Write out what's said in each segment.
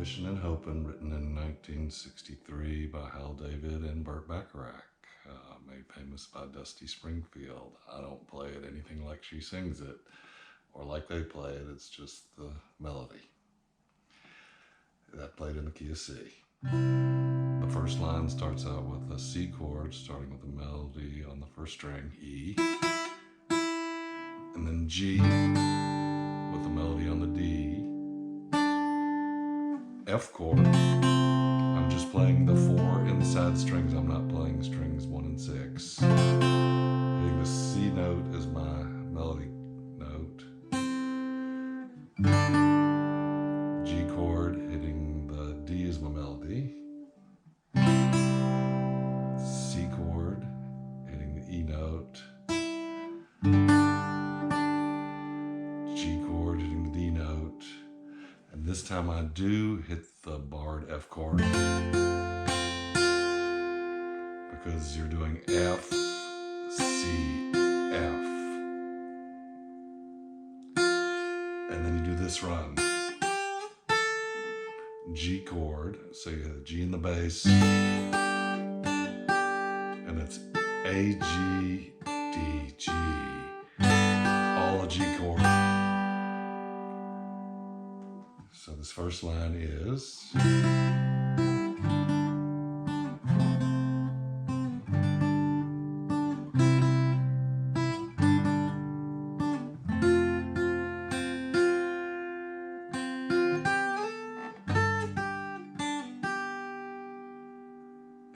Wishin' and Hopin', written in 1963 by Hal David and Burt Bacharach, made famous by Dusty Springfield. I don't play it anything like she sings it or like they play it, it's just the melody. That played in the key of C. The first line starts out with a C chord, starting with the melody on the first string, E, and then G with the melody on the D, F chord. I'm just playing the 4 inside strings. I'm not playing strings 1 and 6. Hitting the C note as my melody note. G chord, hitting the D as my melody. C chord, hitting the E note. G chord, hitting the D note. And this time I do hit the barred F chord because you're doing F, C, F. And then you do this run. G chord, so you hit a G in the bass, and it's A, G, D, G, all a G chord. So this first line is, and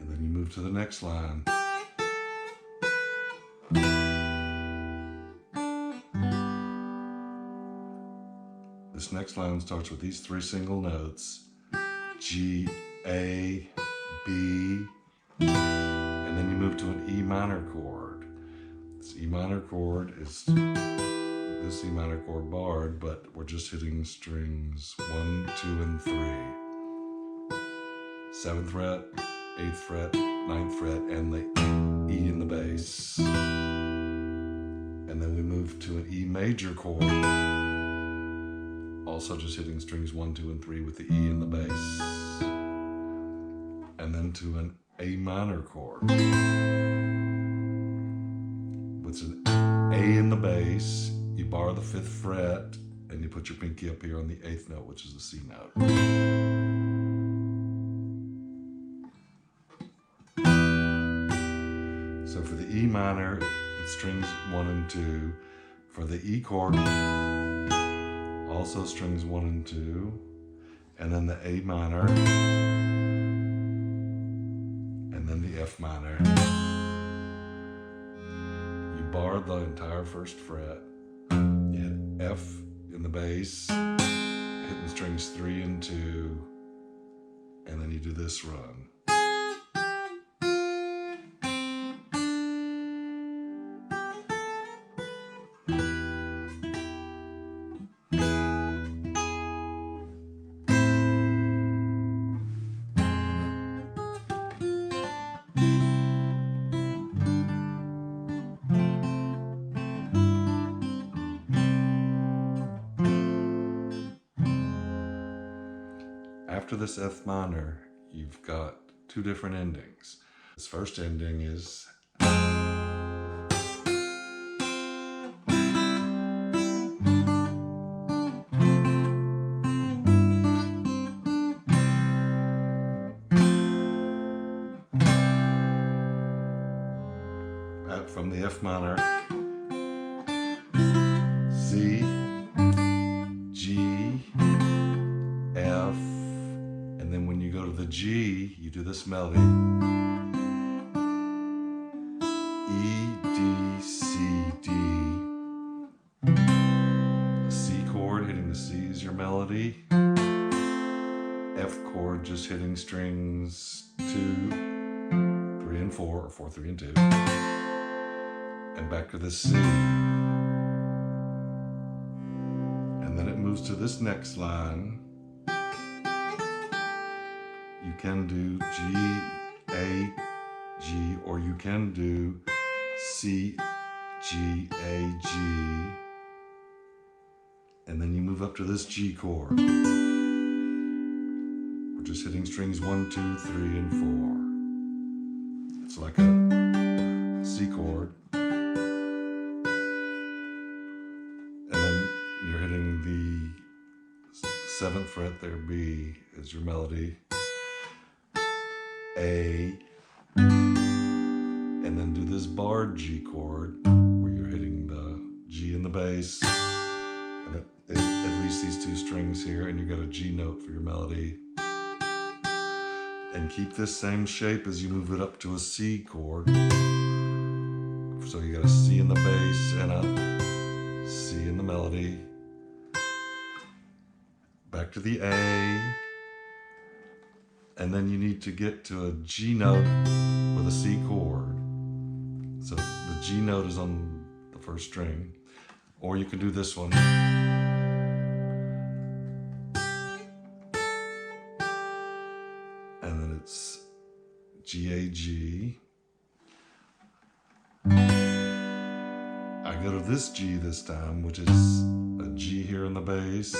then you move to the next line. This next line starts with these 3 single notes, G, A, B, and then you move to an E minor chord. This E minor chord is this E minor chord barred, but we're just hitting strings 1, 2, and 3. 7th fret, 8th fret, 9th fret, and the E in the bass. And then we move to an E major chord, also just hitting strings 1, 2, and 3 with the E in the bass. And then to an A minor chord, with an A in the bass, you bar the 5th fret, and you put your pinky up here on the 8th note, which is the C note. So for the E minor, it's strings 1 and 2. For the E chord, also strings 1 and 2. And then the A minor, and then the F minor. You bar the entire 1st fret. You hit F in the bass, hitting strings 3 and 2, and then you do this run. After this F minor, you've got 2 different endings. This first ending is from the F minor, C, G, F, and then when you go to the G, you do this melody. E, D, C, D. The C chord hitting the C is your melody. F chord just hitting strings 2, 3, and 4, or 4, 3, and 2. And back to the C. And then it moves to this next line. You can do G, A, G, or you can do C, G, A, G. And then you move up to this G chord. We're just hitting strings 1, 2, 3, and 4. It's like a C chord. You're hitting the 7th fret there, B is your melody, A, and then do this barred G chord where you're hitting the G in the bass, and at least these 2 strings here, and you got a G note for your melody. And keep this same shape as you move it up to a C chord. So you got a C in the bass and a C in the melody. Back to the A, and then you need to get to a G note with a C chord. So the G note is on the first string, or you can do this one. And then it's G, A, G. I go to this G this time, which is a G here in the bass.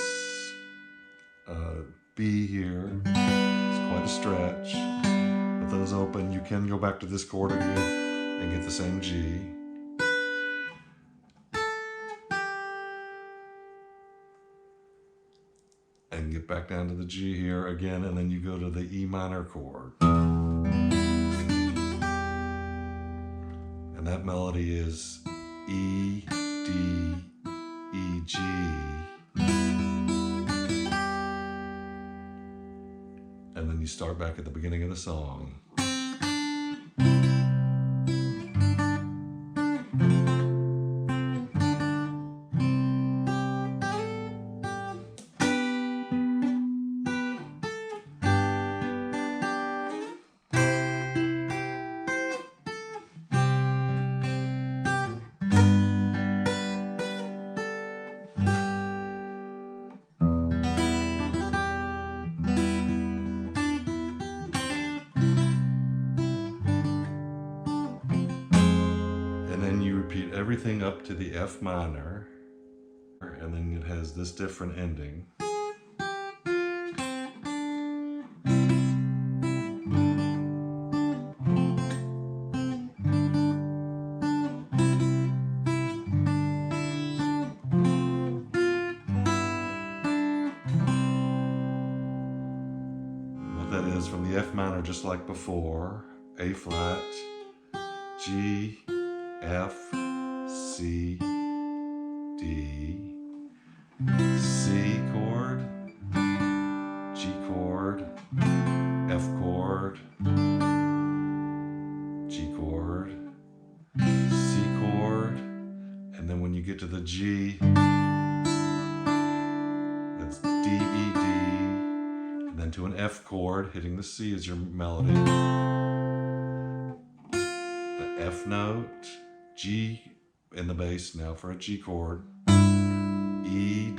B here, it's quite a stretch. With those open, you can go back to this chord again and get the same G. And get back down to the G here again, and then you go to the E minor chord. And that melody is E, D, E, G. And then you start back at the beginning of the song. Everything up to the F minor, and then it has this different ending. What that is from the F minor, just like before, A flat, G, F, C, D, C chord, G chord, F chord, G chord, C chord, and then when you get to the G, it's D, E, D, and then to an F chord, hitting the C as your melody. The F note, G in the bass now for a G chord, E,